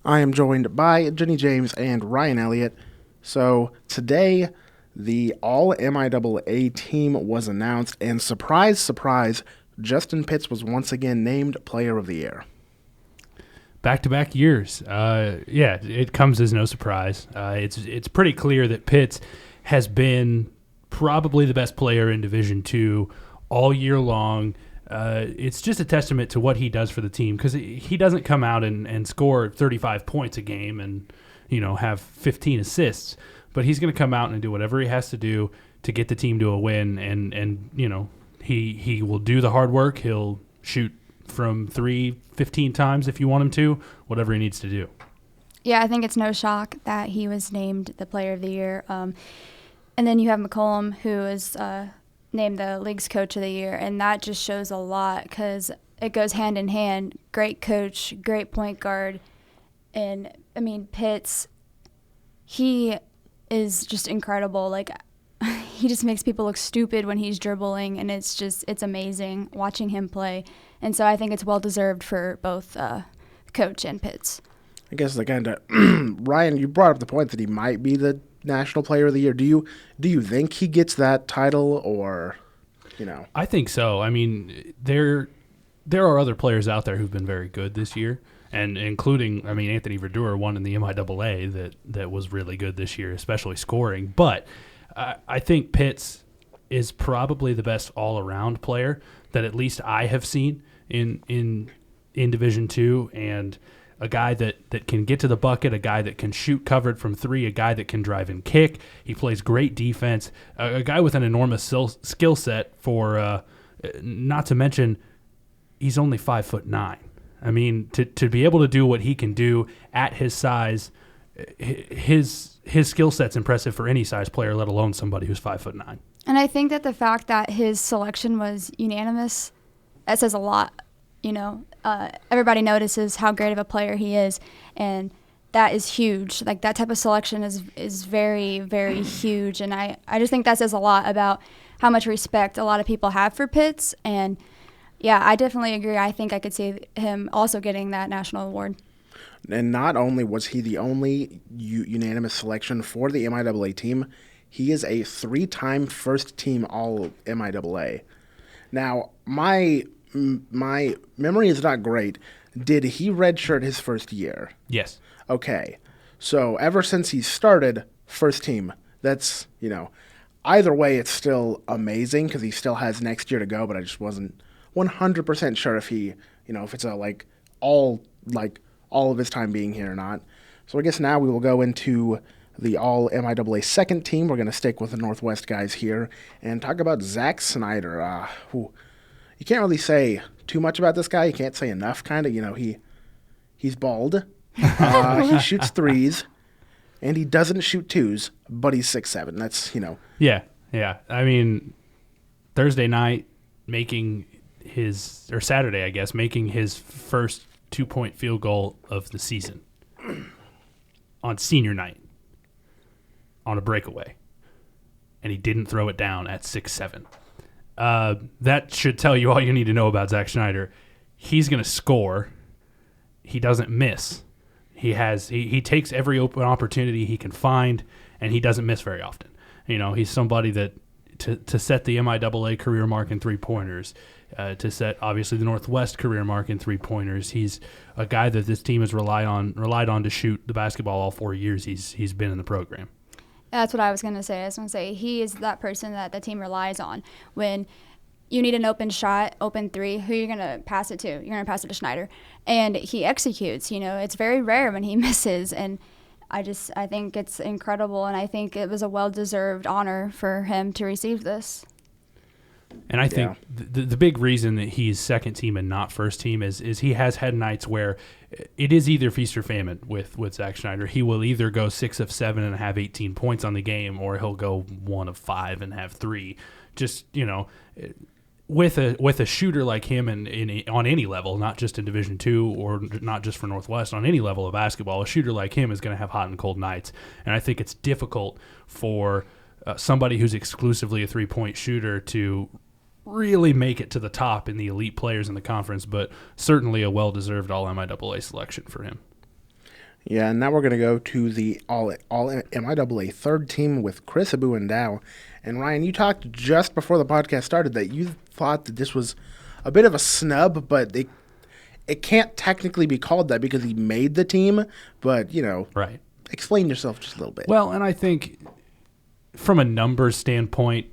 I am joined by Jenny James and Ryan Elliott. So today, the All MIAA team was announced, and surprise, surprise, Justin Pitts was once again named Player of the Year. Back-to-back years. Yeah, it comes as no surprise. It's pretty clear that Pitts has been probably the best player in Division II all year long. It's just a testament to what he does for the team, because he doesn't come out and score 35 points a game and have 15 assists, but he's going to come out and do whatever he has to do to get the team to a win, and he will do the hard work. He'll shoot from 15 times if you want him to, whatever he needs to do. Yeah, I think it's no shock that he was named the Player of the Year. And then you have McCollum, who is named the league's Coach of the Year, and that just shows a lot because it goes hand in hand. Great coach, great point guard, and Pitts, he is just incredible. Like, he just makes people look stupid when he's dribbling, and it's amazing watching him play. And so I think it's well-deserved for both Coach and Pitts. I guess Ryan, you brought up the point that he might be the National Player of the Year. Do you think he gets that title, or I think so. I mean, there are other players out there who've been very good this year, and including Anthony Verdura won in the MIAA that was really good this year, especially scoring. But I think Pitts is probably the best all-around player that at least I have seen in Division II, and a guy that can get to the bucket, a guy that can shoot covered from three, a guy that can drive and kick. He plays great defense, a guy with an enormous skill set for, not to mention, he's only 5'9". I mean, to be able to do what he can do at his size, his skill set's impressive for any size player, let alone somebody who's 5'9". And I think that the fact that his selection was unanimous, that says a lot. Everybody notices how great of a player he is, and that is huge. Like, that type of selection is very, very huge, and I just think that says a lot about how much respect a lot of people have for Pitts. And yeah, I definitely agree. I think I could see him also getting that national award. And not only was he the only unanimous selection for the MIAA team, he is a 3-time first-team All-MIAA. Now, my memory is not great. Did he redshirt his first year? Yes. Okay. So ever since he started, first team. That's, either way, it's still amazing because he still has next year to go, but I just wasn't 100% sure if he, if it's all of his time being here or not. So I guess now we will go into the All MIAA second team. We're going to stick with the Northwest guys here and talk about Zach Snyder. You can't really say too much about this guy. You can't say enough, kind of. He's bald. He shoots threes, and he doesn't shoot twos, but he's 6'7". That's, Yeah. I mean, Thursday night Saturday, I guess, making his first 2-point field goal of the season on senior night on a breakaway, and he didn't throw it down at 6'7". That should tell you all you need to know about Zach Snyder. He's going to score. He doesn't miss. He takes every open opportunity he can find, and he doesn't miss very often. He's somebody that to set the MIAA career mark in three-pointers, to set obviously the Northwest career mark in three-pointers. He's a guy that this team has relied on to shoot the basketball all 4 years he's been in the program. That's what I was going to say. I was going to say he is that person that the team relies on. When you need an open shot, open three, who are you going to pass it to? You're going to pass it to Schneider. And he executes. It's very rare when he misses. And I think it's incredible, and I think it was a well-deserved honor for him to receive this. And I think the big reason that he's second team and not first team is he has had nights where it is either feast or famine with Zach Snyder. He will either go 6 of 7 and have 18 points on the game, or he'll go 1 of 5 and have 3. Just, with a shooter like him on any level, not just in Division II or not just for Northwest, on any level of basketball, a shooter like him is going to have hot and cold nights. And I think it's difficult for somebody who's exclusively a three-point shooter to really make it to the top in the elite players in the conference, but certainly a well-deserved All-MIAA selection for him. Yeah, and now we're going to go to the all MIAA third team with Chris Abu and Dow. And Ryan, you talked just before the podcast started that you thought that this was a bit of a snub, but it can't technically be called that because he made the team. But, Right. explain yourself just a little bit. Well, and I think from a numbers standpoint,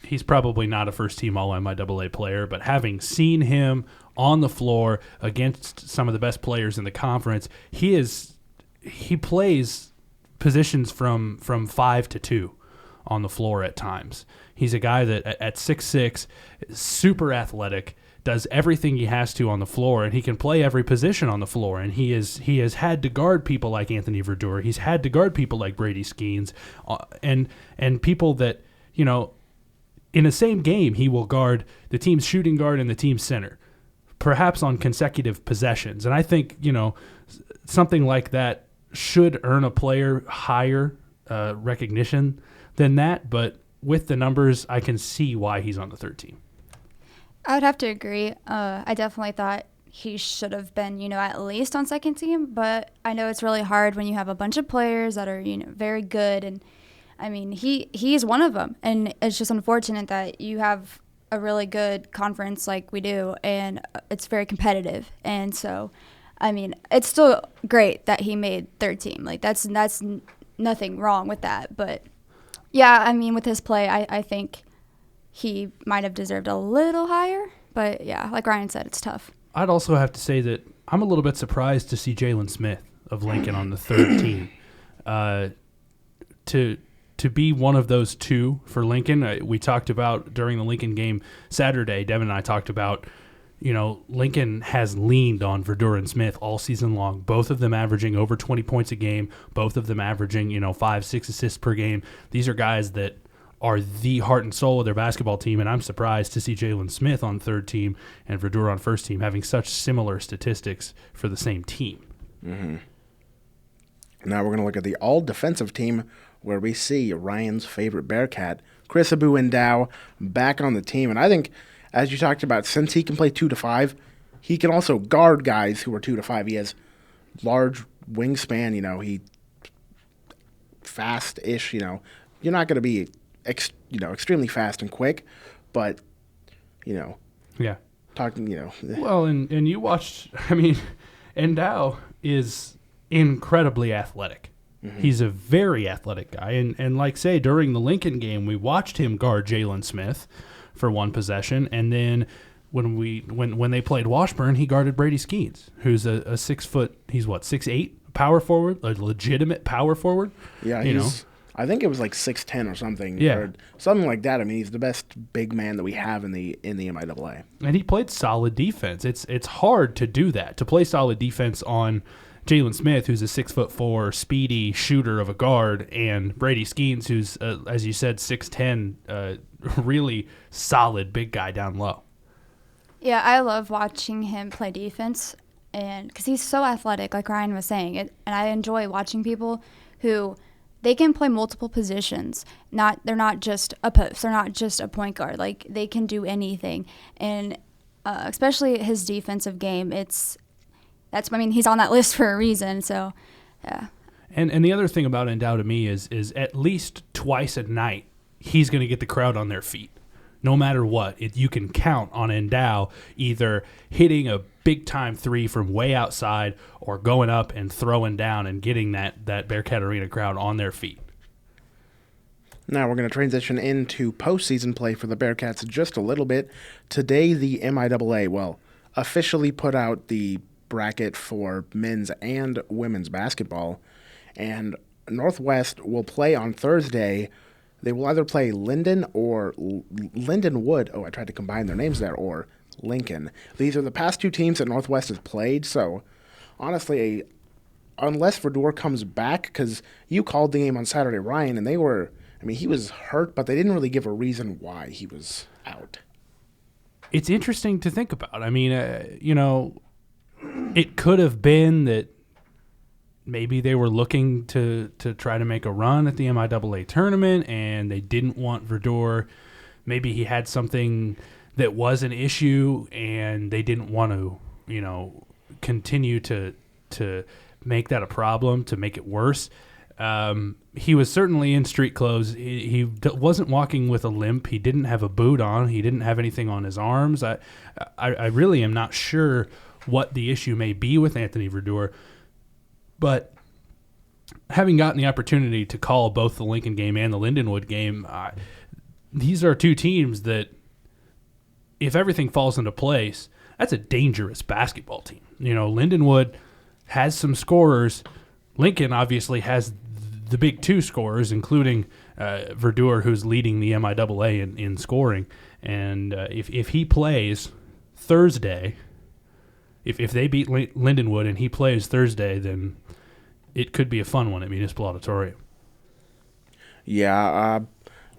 he's probably not a first-team All-MIAA player, but having seen him on the floor against some of the best players in the conference, he plays positions from 5 to 2 on the floor at times. He's a guy that at 6'6", super athletic, does everything he has to on the floor, and he can play every position on the floor. And he has had to guard people like Anthony Verdure. He's had to guard people like Brady Skeens, and people that, in the same game, he will guard the team's shooting guard and the team's center, perhaps on consecutive possessions. And I think, something like that should earn a player higher recognition than that. But with the numbers, I can see why he's on the third team. I would have to agree. I definitely thought he should have been, at least on second team. But I know it's really hard when you have a bunch of players that are, very good. And, I mean, he's one of them. And it's just unfortunate that you have a really good conference like we do, and it's very competitive. And so, I mean, it's still great that he made third team. Like, that's nothing wrong with that. But, yeah, I mean, with his play, I think he might have deserved a little higher. But, yeah, like Ryan said, it's tough. I'd also have to say that I'm a little bit surprised to see Jalen Smith of Lincoln on the third team. To be one of those two for Lincoln, we talked about during the Lincoln game Saturday, Devin and I talked about, Lincoln has leaned on Verdure and Smith all season long, both of them averaging over 20 points a game, both of them averaging, 5-6 assists per game. These are guys that are the heart and soul of their basketball team, and I'm surprised to see Jalen Smith on third team and Verdure on first team having such similar statistics for the same team. Mm-hmm. Now we're going to look at the all-defensive team where we see Ryan's favorite Bearcat, Chris Abu and Dow, back on the team. And I think, as you talked about, since he can play 2 to 5, he can also guard guys who are 2 to 5. He has large wingspan, he fast-ish, You're not going to be extremely fast and quick, but, Yeah. talking, Well, and you watched, Endow is incredibly athletic. Mm-hmm. He's a very athletic guy. And like, say, during the Lincoln game, we watched him guard Jalen Smith for one possession. And then when they played Washburn, he guarded Brady Skeens, who's a 6 foot, he's 6'8", power forward, a legitimate power forward. Yeah, I think it was like 6'10" or something. Yeah. Or something like that. I mean, he's the best big man that we have in the MIAA. And he played solid defense. It's hard to do that, to play solid defense on Jalen Smith, who's a 6'4", speedy shooter of a guard, and Brady Skeens, who's, as you said, 6'10", really solid big guy down low. Yeah, I love watching him play defense, and because he's so athletic, like Ryan was saying, and I enjoy watching people who they can play multiple positions. They're not just a post. They're not just a point guard. Like, they can do anything, and especially his defensive game. He's on that list for a reason. So, yeah. And the other thing about Endow to me is at least twice a night he's going to get the crowd on their feet. No matter what, you can count on Endow either hitting a big-time three from way outside or going up and throwing down and getting that Bearcat Arena crowd on their feet. Now we're going to transition into postseason play for the Bearcats just a little bit. Today, the MIAA, officially put out the bracket for men's and women's basketball, and Northwest will play on Thursday. They will either play Linden or Lindenwood. Oh, I tried to combine their names there, or Lincoln. These are the past two teams that Northwest has played, so honestly, unless Verdure comes back, because you called the game on Saturday, Ryan, and he was hurt, but they didn't really give a reason why he was out. It's interesting to think about. It could have been that maybe they were looking to try to make a run at the MIAA tournament, and they didn't want Verdure. Maybe he had something that was an issue, and they didn't want to, continue to make that a problem, to make it worse. He was certainly in street clothes. He wasn't walking with a limp. He didn't have a boot on. He didn't have anything on his arms. I really am not sure what the issue may be with Anthony Verdure, but having gotten the opportunity to call both the Lincoln game and the Lindenwood game, these are two teams that, if everything falls into place, that's a dangerous basketball team. Lindenwood has some scorers. Lincoln obviously has the big two scorers, including Verdure, who's leading the MIAA in scoring. And if he plays Thursday, if they beat Lindenwood and he plays Thursday, then it could be a fun one at Municipal Auditorium. Yeah,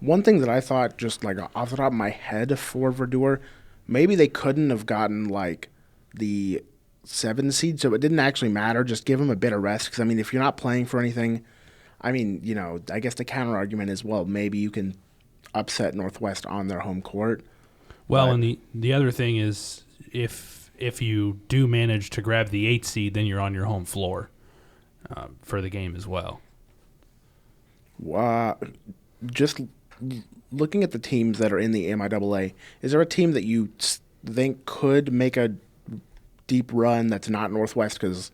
one thing that I thought, just like off the top of my head for Verdure, maybe they couldn't have gotten like the 7 seed, so it didn't actually matter. Just give them a bit of rest, because if you're not playing for anything, I guess the counter argument is, well, maybe you can upset Northwest on their home court. Well, and the other thing is, if you do manage to grab the 8 seed, then you're on your home floor for the game as well. Just looking at the teams that are in the MIAA, is there a team that you think could make a deep run that's not Northwest? Because,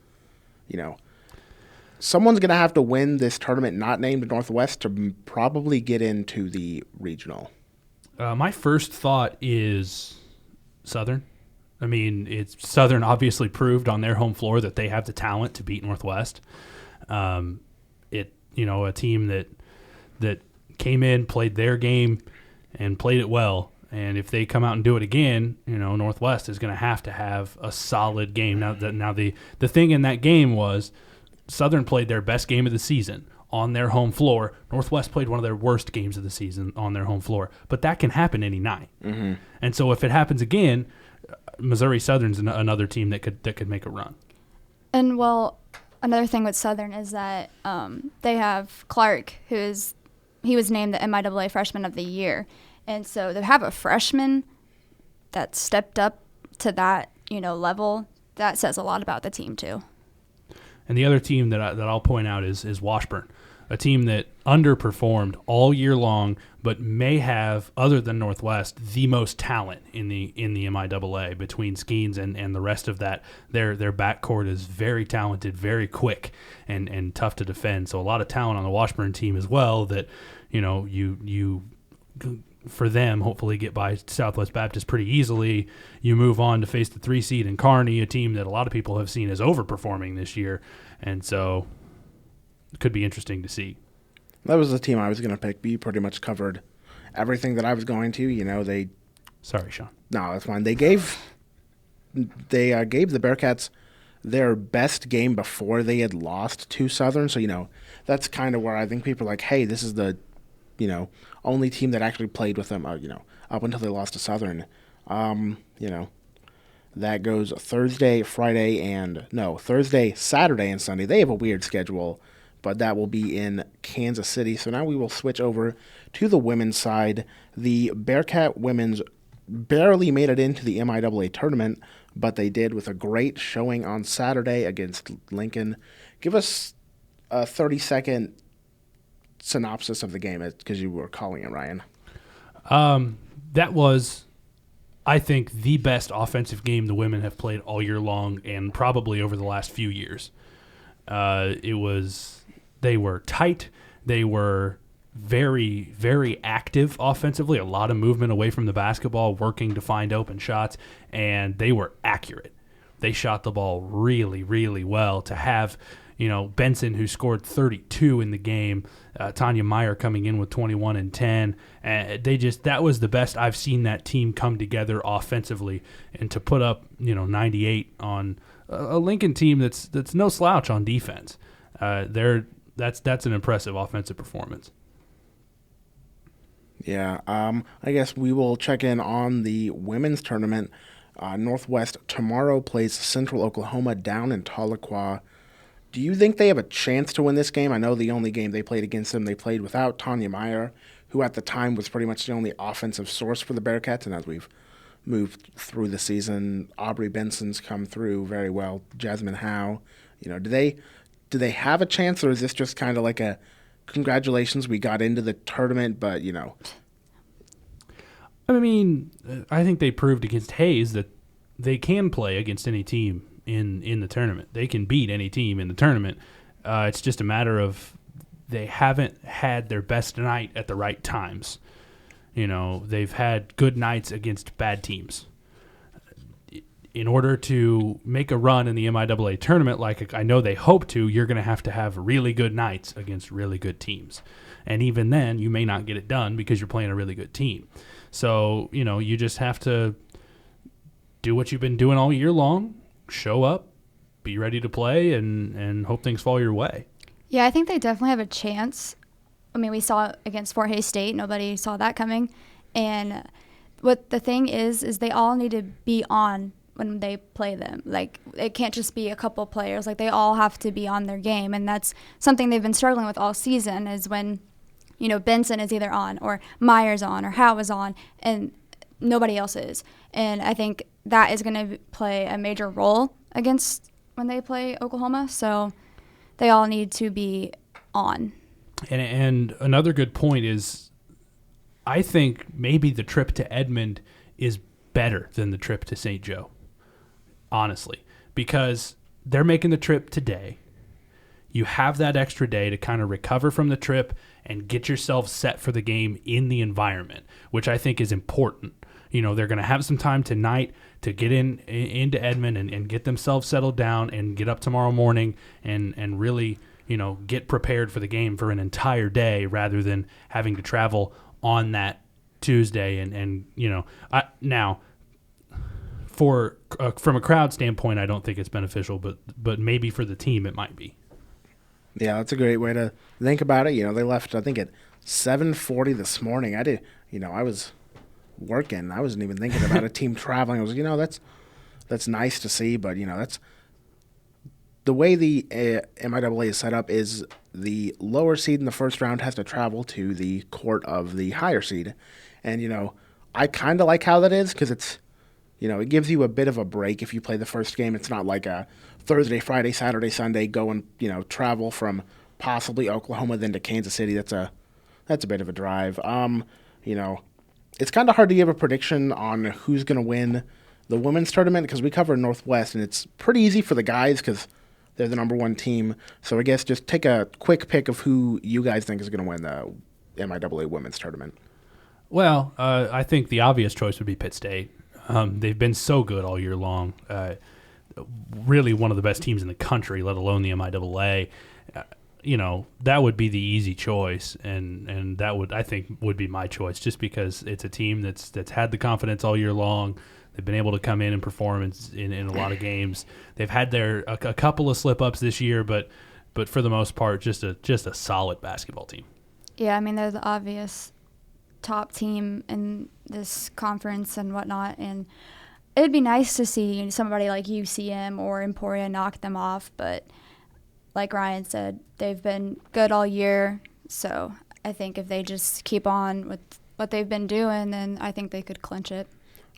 someone's going to have to win this tournament not named Northwest to probably get into the regional. My first thought is Southern. It's Southern obviously proved on their home floor that they have the talent to beat Northwest. A team that came in, played their game, and played it well. And if they come out and do it again, Northwest is going to have a solid game. Now the thing in that game was Southern played their best game of the season on their home floor. Northwest played one of their worst games of the season on their home floor. But that can happen any night. Mm-hmm. And so if it happens again, Missouri Southern's another team that could make a run. And another thing with Southern is that they have Clark, he was named the MIAA Freshman of the Year. And so to have a freshman that stepped up to that, level, that says a lot about the team too. And the other team that I'll point out is Washburn, a team that underperformed all year long, but may have, other than Northwest, the most talent in the MIAA between Skeens and the rest of that. Their backcourt is very talented, very quick, and tough to defend. So a lot of talent on the Washburn team as well that, you for them, hopefully get by Southwest Baptist pretty easily. You move on to face the 3 seed in Kearney, a team that a lot of people have seen as overperforming this year. And so it could be interesting to see. That was the team I was going to pick. You pretty much covered everything that I was going to. Sorry, Sean. No, that's fine. They gave the Bearcats their best game before they had lost to Southern. So, that's kind of where I think people are like, hey, this is the, only team that actually played with them, up until they lost to Southern. That goes Thursday, Saturday, and Sunday. They have a weird schedule, but that will be in Kansas City. So now we will switch over to the women's side. The Bearcat women's barely made it into the MIAA tournament, but they did with a great showing on Saturday against Lincoln. Give us a 30-second synopsis of the game, because you were calling it, Ryan. That was, I think, the best offensive game the women have played all year long, and probably over the last few years. They were tight. They were very, very active offensively. A lot of movement away from the basketball, working to find open shots, and they were accurate. They shot the ball really, really well. To have, Benson, who scored 32 in the game, Tanya Meyer coming in with 21 and 10. That was the best I've seen that team come together offensively, and to put up 98 on a Lincoln team that's no slouch on defense. That's an impressive offensive performance. Yeah, I guess we will check in on the women's tournament. Northwest tomorrow plays Central Oklahoma down in Tahlequah. Do you think they have a chance to win this game? I know the only game they played against them, they played without Tanya Meyer, who at the time was pretty much the only offensive source for the Bearcats. And as we've moved through the season, Aubrey Benson's come through very well. Jasmine Howe, do do they have a chance, or is this just kind of like a congratulations, we got into the tournament, but, I mean, I think they proved against Hayes that they can play against any team in the tournament. They can beat any team in the tournament. It's just a matter of they haven't had their best night at the right times. They've had good nights against bad teams. In order to make a run in the MIAA tournament, like I know they hope to, you're going to have really good nights against really good teams. And even then, you may not get it done because you're playing a really good team. So, you just have to do what you've been doing all year long, show up, be ready to play, and hope things fall your way. Yeah, I think they definitely have a chance. I mean, we saw it against Fort Hays State. Nobody saw that coming. And what the thing is they all need to be on when they play them. Like, it can't just be a couple players. Like, they all have to be on their game. And that's something they've been struggling with all season is when, Benson is either on or Myers on or Howe is on and nobody else is. And I think that is going to play a major role against when they play Oklahoma. So they all need to be on. And another good point is I think maybe the trip to Edmond is better than the trip to St. Joe, honestly, because they're making the trip today. You have that extra day to kind of recover from the trip and get yourself set for the game in the environment, which I think is important. They're going to have some time tonight to get into Edmond and get themselves settled down and get up tomorrow morning and really, get prepared for the game for an entire day rather than having to travel on that Tuesday. Now, from a crowd standpoint, I don't think it's beneficial, but maybe for the team it might be. Yeah, that's a great way to think about it. They left, I think, at 7:40 this morning. I was working. I wasn't even thinking about a team traveling. I was, that's nice to see, but, that's the way the MIAA is set up is the lower seed in the first round has to travel to the court of the higher seed. And, I kind of like how that is because it's, it gives you a bit of a break if you play the first game. It's not like a Thursday, Friday, Saturday, Sunday, go and, travel from possibly Oklahoma then to Kansas City. That's a bit of a drive. It's kind of hard to give a prediction on who's going to win the women's tournament because we cover Northwest, and it's pretty easy for the guys because they're the number one team. So I guess just take a quick pick of who you guys think is going to win the MIAA women's tournament. Well, I think the obvious choice would be Pitt State. They've been so good all year long. Really one of the best teams in the country, let alone the MIAA. That would be the easy choice, and that would, I think, would be my choice just because it's a team that's had the confidence all year long. They've been able to come in and perform in a lot of games. They've had a couple of slip-ups this year, but for the most part, just a solid basketball team. Yeah, I mean, they're the obvious top team in this conference and whatnot, and it'd be nice to see somebody like UCM or Emporia knock them off, but like Ryan said, they've been good all year, so I think if they just keep on with what they've been doing, then I think they could clinch it.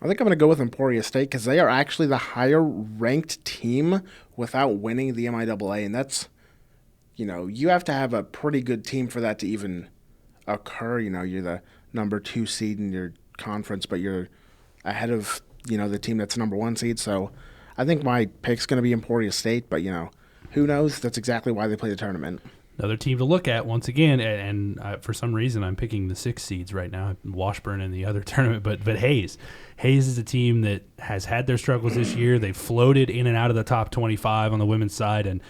I think I'm going to go with Emporia State because they are actually the higher-ranked team without winning the MIAA, and that's, you have to have a pretty good team for that to even occur. You're the number 2 seed in your conference, but you're ahead of, the team that's number 1 seed. So I think my pick's going to be Emporia State, but, who knows? That's exactly why they play the tournament. Another team to look at once again, and for some reason I'm picking the 6 seeds right now, Washburn in the other tournament, but Hayes. Hayes is a team that has had their struggles this year. They've floated in and out of the top 25 on the women's side, and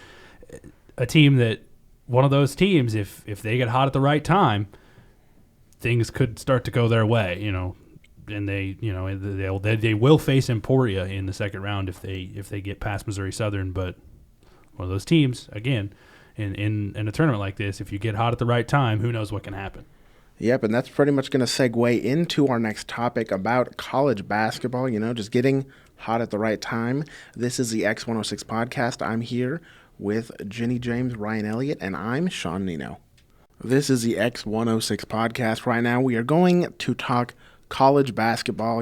a team that, one of those teams, if they get hot at the right time, things could start to go their way, and they will face Emporia in the second round if they get past Missouri Southern, but one of those teams, again, in a tournament like this, if you get hot at the right time, who knows what can happen. Yep, and that's pretty much going to segue into our next topic about college basketball, just getting hot at the right time. This is the X106 podcast. I'm here with Jenny James, Ryan Elliott, and I'm Sean Nienow. This is the X106 podcast. Right now we are going to talk college basketball.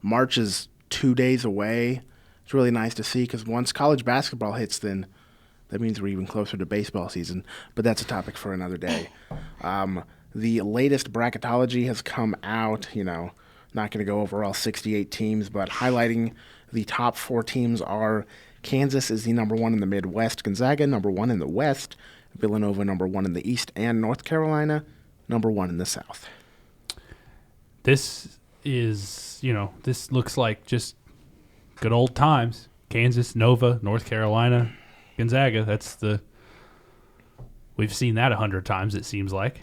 March is 2 days away. It's really nice to see because once college basketball hits, then that means we're even closer to baseball season, but that's a topic for another day. The latest bracketology has come out, not going to go over all 68 teams, but highlighting the top 4 teams are Kansas is the number 1 in the Midwest, Gonzaga number 1 in the West, Villanova number 1 in the East, and North Carolina number 1 in the South. This is, this looks like just good old times. Kansas, Nova, North Carolina, Gonzaga. We've seen that 100 times, it seems like.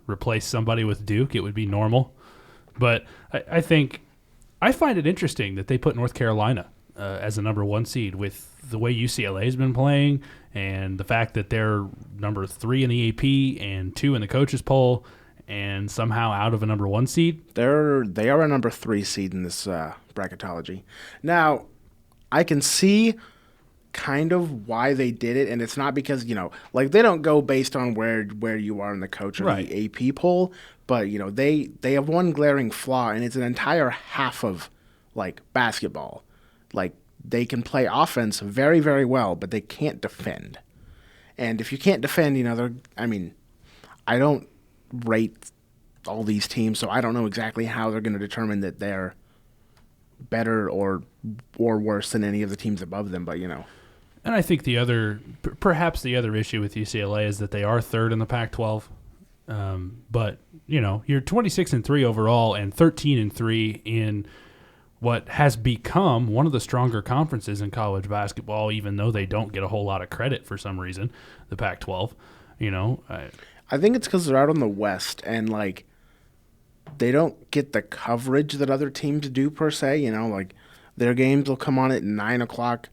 Replace somebody with Duke, it would be normal. But I find it interesting that they put North Carolina as a number 1 seed with the way UCLA has been playing and the fact that they're number 3 in the AP and 2 in the coaches poll and somehow out of a number 1 seed. They are a number 3 seed in this bracketology. Now, I can see kind of why they did it, and it's not because, they don't go based on where you are in the coach or right. the AP poll, but, they have one glaring flaw, and it's an entire half of, basketball. They can play offense very, very well, but they can't defend. And if you can't defend, I don't rate all these teams, so I don't know exactly how they're going to determine that they're better or worse than any of the teams above them, but And I think perhaps the other issue with UCLA is that they are 3rd in the Pac-12. But you're 26-3 overall and 13-3 in what has become one of the stronger conferences in college basketball, even though they don't get a whole lot of credit for some reason. The Pac-12, I think it's because they're out on the West and they don't get the coverage that other teams do per se. Their games will come on at 9:00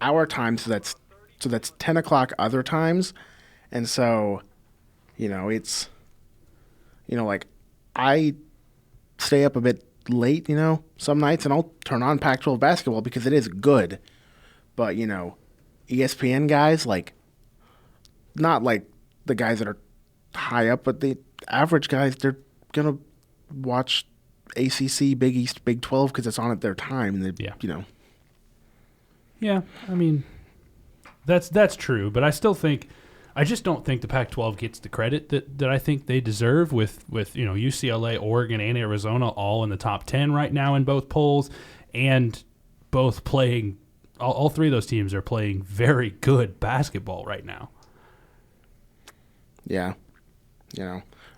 our time, so that's 10:00 other times, and so it's I stay up a bit late, some nights, and I'll turn on Pac-12 basketball because it is good, but ESPN guys not the guys that are high up, but the average guys, they're gonna watch ACC, Big East, Big 12 because it's on at their time. And Yeah, that's true, but I just don't think the Pac-12 gets the credit that I think they deserve with UCLA, Oregon, and Arizona all in the top 10 right now in both polls, and both playing. All 3 of those teams are playing very good basketball right now. Yeah,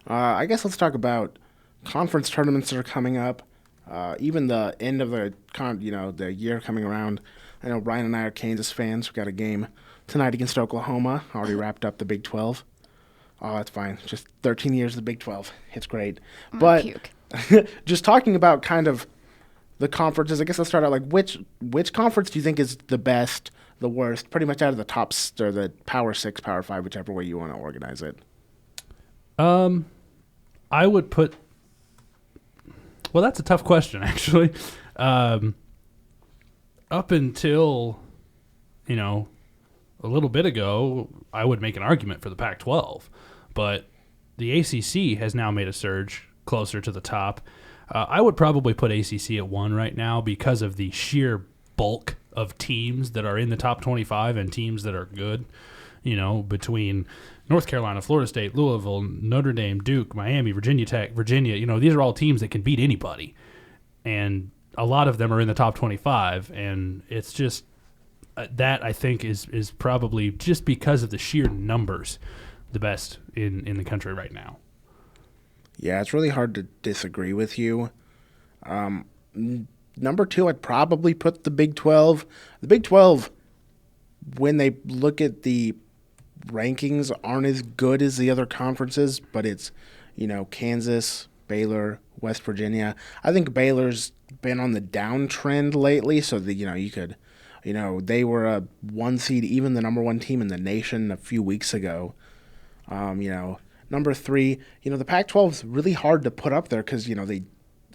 I guess let's talk about conference tournaments that are coming up. Even the end of the year coming around. I know Ryan and I are Kansas fans. We've got a game tonight against Oklahoma. Already wrapped up the Big 12. Oh, that's fine. Just 13 years of the Big 12. It's great. But just talking about kind of the conferences, I guess let's start out which conference do you think is the best, the worst, pretty much out of the top or the Power 6, Power 5, whichever way you want to organize it? I would put. Well, that's a tough question, actually. Up until, a little bit ago, I would make an argument for the Pac-12, but the ACC has now made a surge closer to the top. I would probably put ACC at 1 right now because of the sheer bulk of teams that are in the top 25 and teams that are good, between North Carolina, Florida State, Louisville, Notre Dame, Duke, Miami, Virginia Tech, Virginia. These are all teams that can beat anybody. And a lot of them are in the top 25. And it's just that I think is probably just because of the sheer numbers the best in the country right now. Yeah, it's really hard to disagree with you. Number 2, I'd probably put the Big 12. The Big 12, when they look at the rankings, aren't as good as the other conferences, but it's, Kansas, Baylor, West Virginia. I think Baylor's been on the downtrend lately, so that, you could, they were a 1 seed, even the number 1 team in the nation a few weeks ago. Number 3, the Pac-12 is really hard to put up there because, they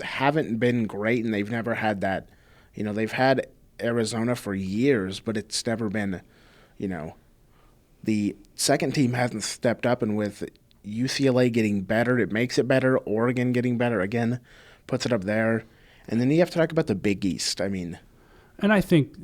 haven't been great and they've never had that, they've had Arizona for years, but it's never been, the second team hasn't stepped up, and with UCLA getting better, it makes it better. Oregon getting better, again, puts it up there. And then you have to talk about the Big East. And I think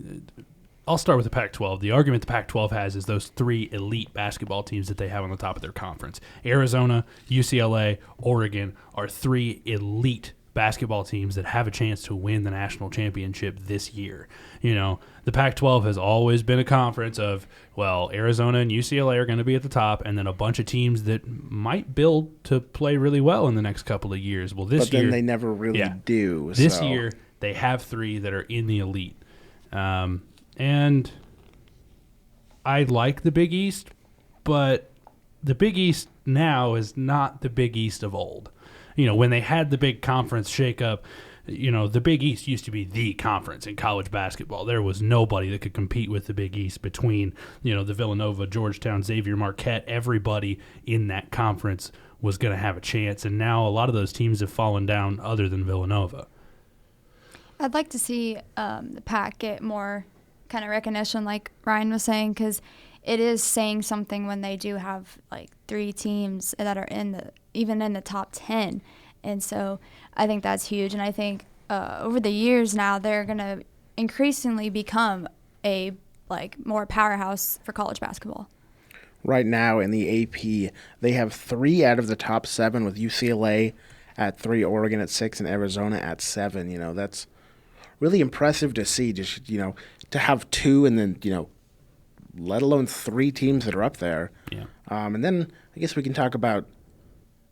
I'll start with the Pac-12. The argument the Pac-12 has is those three elite basketball teams that they have on the top of their conference. Arizona, UCLA, Oregon are three elite basketball teams that have a chance to win the national championship this year. You know, the Pac-12 has always been a conference of, well, Arizona and UCLA are going to be at the top, and then a bunch of teams that might build to play really well in the next couple of years. Well, this year, then they never really do. This year, they have three that are in the elite. And I like the Big East, but the Big East now is not the Big East of old. You know, when they had the big conference shakeup, you know, the Big East used to be the conference in college basketball. There was nobody that could compete with the Big East between, you know, the Villanova, Georgetown, Xavier, Marquette. Everybody in that conference was going to have a chance, and now a lot of those teams have fallen down other than Villanova. I'd like to see the Pac get more kind of recognition, like Ryan was saying, because it is saying something when they do have like three teams that are even in the top 10. And so I think that's huge. And I think over the years now, they're going to increasingly become a like more powerhouse for college basketball. Right now in the AP, they have 3 out of the top 7 with UCLA at 3, Oregon at 6, and Arizona at 7. You know, that's really impressive to see. Just, you know, to have 2 and then, you know, let alone 3 teams that are up there. Yeah. And then I guess we can talk about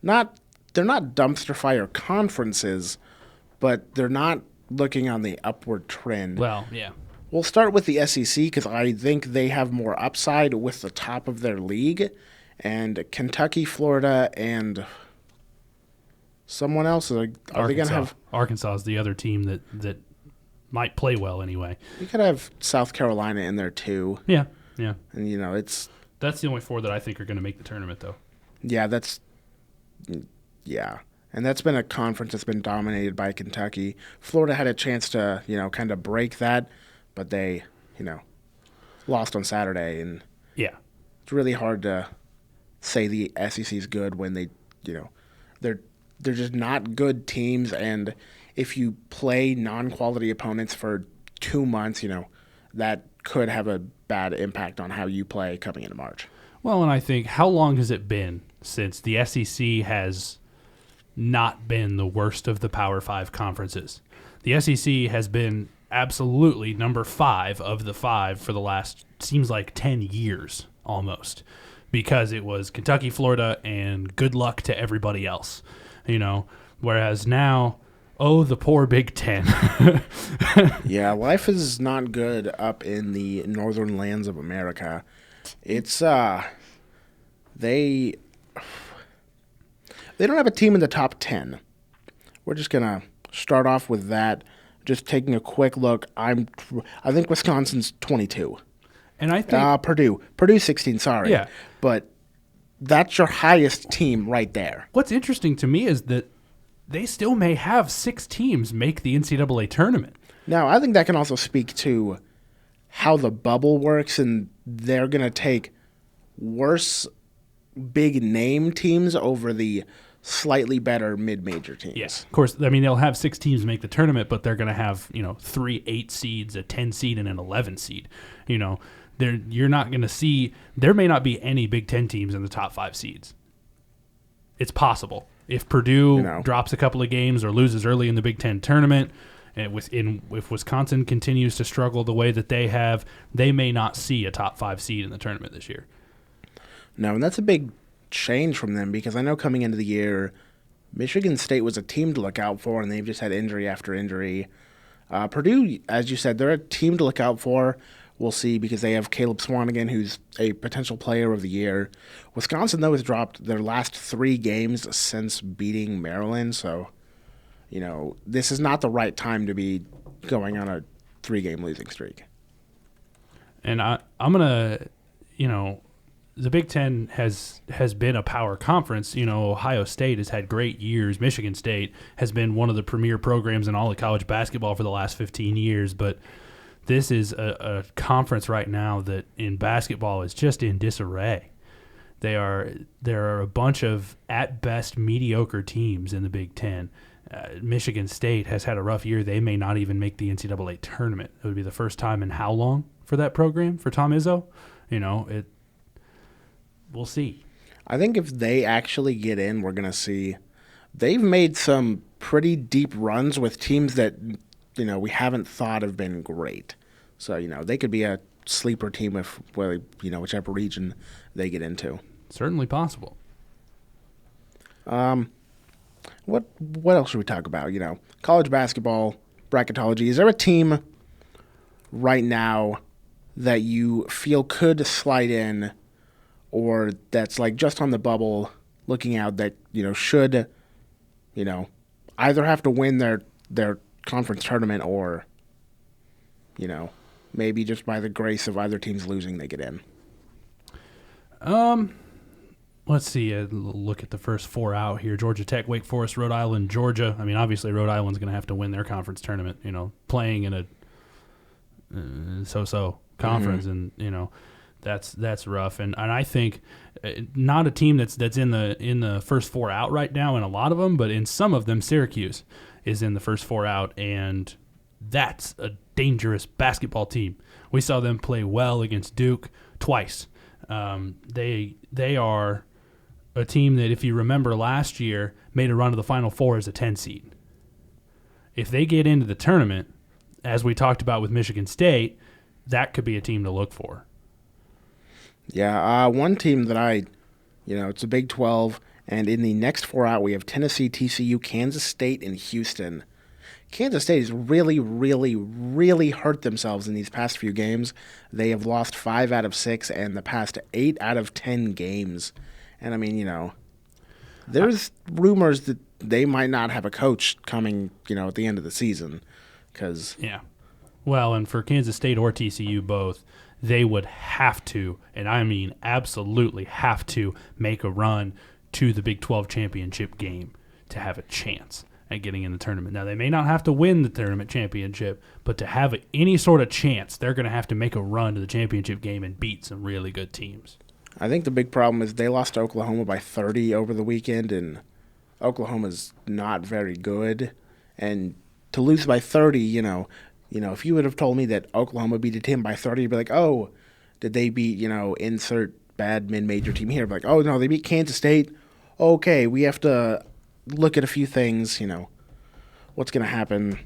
they're not dumpster fire conferences, but they're not looking on the upward trend. Well, yeah. We'll start with the SEC because I think they have more upside with the top of their league. And Kentucky, Florida, and someone else, are they going to have... Arkansas is the other team that might play well anyway. You could have South Carolina in there too. Yeah. And, you know, that's the only 4 that I think are going to make the tournament, though. Yeah, yeah. And that's been a conference that's been dominated by Kentucky. Florida had a chance to, you know, kind of break that, but they, you know, lost on Saturday. And yeah, it's really hard to say the SEC is good when they, you know, they're just not good teams. And if you play non-quality opponents for 2 months, you know, that could have a bad impact on how you play coming into March. Well, and I think, how long has it been since the SEC has not been the worst of the Power 5 conferences? The SEC has been absolutely number 5 of the 5 for the last, seems like 10 years almost, because it was Kentucky, Florida, and good luck to everybody else, you know, whereas now, oh, the poor Big Ten. Yeah, life is not good up in the northern lands of America. It's they don't have a team in the top 10. We're just gonna start off with that. Just taking a quick look, I think Wisconsin's 22, and I think Purdue 16. Sorry, yeah, but that's your highest team right there. What's interesting to me is that they still may have 6 teams make the NCAA tournament. Now, I think that can also speak to how the bubble works, and they're going to take worse big-name teams over the slightly better mid-major teams. Yes, of course. I mean, they'll have 6 teams make the tournament, but they're going to have, you know, 3 8 seeds, a 10 seed, and an 11 seed. You know, you're not going to see – there may not be any Big Ten teams in the top 5 seeds. It's possible. If Purdue drops a couple of games or loses early in the Big Ten tournament, and if Wisconsin continues to struggle the way that they have, they may not see a top 5 seed in the tournament this year. No, and that's a big change from them because I know coming into the year, Michigan State was a team to look out for, and they've just had injury after injury. Purdue, as you said, they're a team to look out for. We'll see because they have Caleb Swanigan, who's a potential player of the year. Wisconsin, though, has dropped their last 3 games since beating Maryland. So, you know, this is not the right time to be going on a 3-game losing streak. And I'm going to, you know, the Big Ten has been a power conference. You know, Ohio State has had great years. Michigan State has been one of the premier programs in all of college basketball for the last 15 years. But this is a conference right now that in basketball is just in disarray. There are a bunch of, at best, mediocre teams in the Big Ten. Michigan State has had a rough year. They may not even make the NCAA tournament. It would be the first time in how long? for that program, for Tom Izzo. We'll see. I think if they actually get in, we're going to see they've made some pretty deep runs with teams that, we haven't thought have been great. So, they could be a sleeper team whichever region they get into. Certainly possible. What else should we talk about? College basketball, bracketology. Is there a team right now that you feel could slide in, or that's like just on the bubble looking out that, should, either have to win their conference tournament or, maybe just by the grace of either teams losing, they get in? Let's see. Look at the first 4 out here: Georgia Tech, Wake Forest, Rhode Island, Georgia. I mean, obviously Rhode Island's going to have to win their conference tournament. Playing in a so-so conference, and that's rough. And I think not a team that's in the first 4 out right now in a lot of them, but in some of them, Syracuse is in the first 4 out, and that's a dangerous basketball team. We saw them play well against Duke twice. They are a team that, if you remember last year, made a run to the Final Four as a 10 seed. If they get into the tournament, as we talked about with Michigan State, that could be a team to look for. Yeah, one team that it's a Big 12, and in the next 4 out, we have Tennessee, TCU, Kansas State, and Houston. Kansas State has really, really, really hurt themselves in these past few games. They have lost 5 out of 6 and the past 8 out of 10 games. And, I mean, there's rumors that they might not have a coach coming, at the end of the season. Yeah. Well, and for Kansas State or TCU both, they would have to, and I mean absolutely have to, make a run to the Big 12 championship game to have a chance at getting in the tournament. Now, they may not have to win the tournament championship, but to have any sort of chance, they're going to have to make a run to the championship game and beat some really good teams. I think the big problem is they lost to Oklahoma by 30 over the weekend, and Oklahoma's not very good. And to lose by 30, if you would have told me that Oklahoma beat a team by 30, you'd be like, oh, did they beat, insert bad mid-major team here? But like, oh, no, they beat Kansas State. Okay, we have to look at a few things, what's going to happen.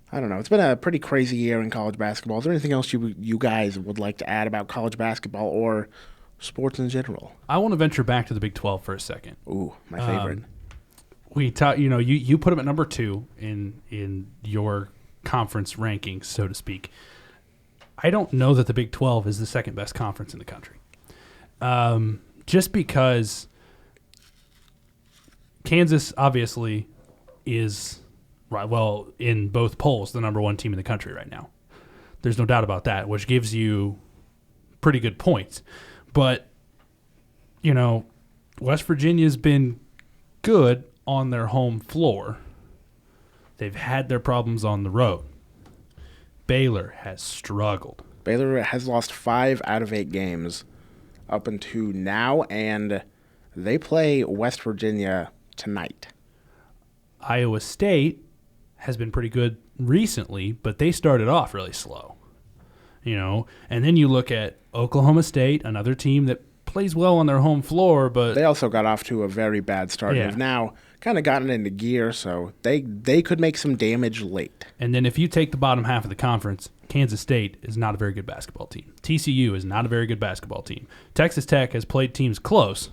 I don't know. It's been a pretty crazy year in college basketball. Is there anything else you guys would like to add about college basketball or sports in general? I want to venture back to the Big 12 for a second. Ooh, my favorite. We talk, you put them at number 2 in your conference rankings, so to speak. I don't know that the Big 12 is the second best conference in the country. Just because Kansas obviously is, right, well, in both polls, the number 1 team in the country right now. There's no doubt about that, which gives you pretty good points. But, West Virginia's been good on their home floor. They've had their problems on the road. Baylor has struggled. Baylor has lost 5 out of 8 games up until now, and they play West Virginia tonight. Iowa State has been pretty good recently, but they started off really slow. And then you look at Oklahoma State, another team that plays well on their home floor, but they also got off to a very bad start and have now kind of gotten into gear, so they could make some damage late. And then if you take the bottom half of the conference, Kansas State is not a very good basketball team. TCU is not a very good basketball team. Texas Tech has played teams close,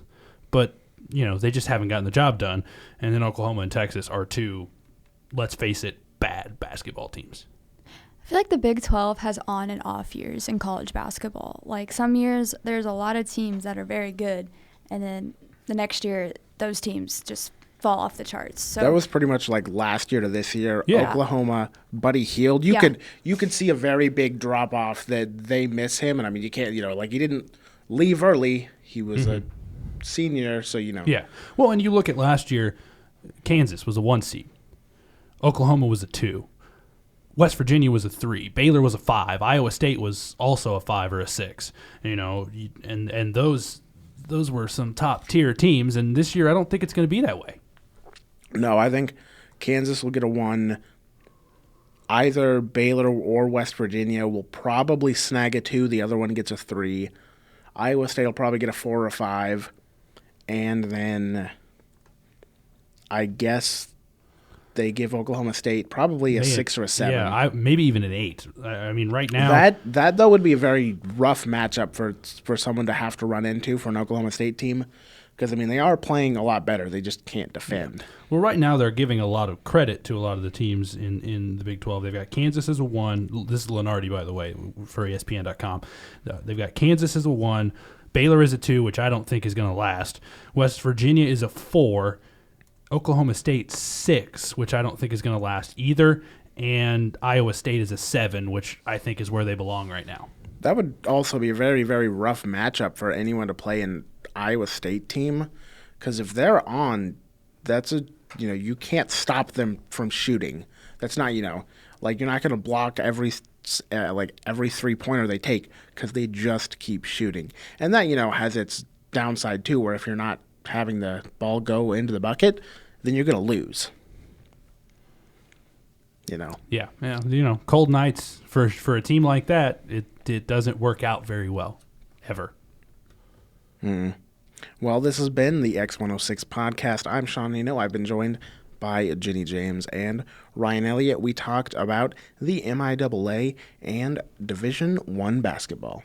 but they just haven't gotten the job done. And then Oklahoma and Texas are 2, let's face it, bad basketball teams. I feel like the Big 12 has on and off years in college basketball. Like some years, there's a lot of teams that are very good, and then the next year, those teams just fall off the charts. So that was pretty much like last year to this year. Yeah. Oklahoma, Buddy Hield. You could see a very big drop off that they miss him, and I mean you can't he didn't leave early. He was a senior, so Yeah. Well, and you look at last year, Kansas was a 1 seed. Oklahoma was a 2. West Virginia was a 3. Baylor was a 5. Iowa State was also a 5 or a 6. And those were some top tier teams. And this year, I don't think it's going to be that way. No, I think Kansas will get a 1. either Baylor or West Virginia will probably snag a 2. The other one gets a 3. Iowa State will probably get a 4 or a 5. And then I guess they give Oklahoma State probably a 6 or a 7. Yeah, maybe even an 8. I mean, right now That though would be a very rough matchup for someone to have to run into for an Oklahoma State team, because I mean they are playing a lot better. They just can't defend. Well, right now they're giving a lot of credit to a lot of the teams in the Big 12. They've got Kansas as a 1. This is Lenardi, by the way, for ESPN.com. They've got Kansas as a 1. Baylor is a 2, which I don't think is going to last. West Virginia is a 4. Oklahoma State 6, which I don't think is going to last either. And Iowa State is a 7, which I think is where they belong right now. That would also be a very, very rough matchup for anyone to play an Iowa State team, because if they're on, that's you can't stop them from shooting. That's not like you're not going to block every 3-pointer they take, because they just keep shooting, and that has its downside too, where if you're not having the ball go into the bucket, then you're going to lose. Yeah. Cold nights for a team like that, it doesn't work out very well, ever. Well, this has been the X106 podcast. I'm Sean Nienow. I've been joined by Jenny James and Ryan Elliott. We talked about the MIAA and Division I basketball.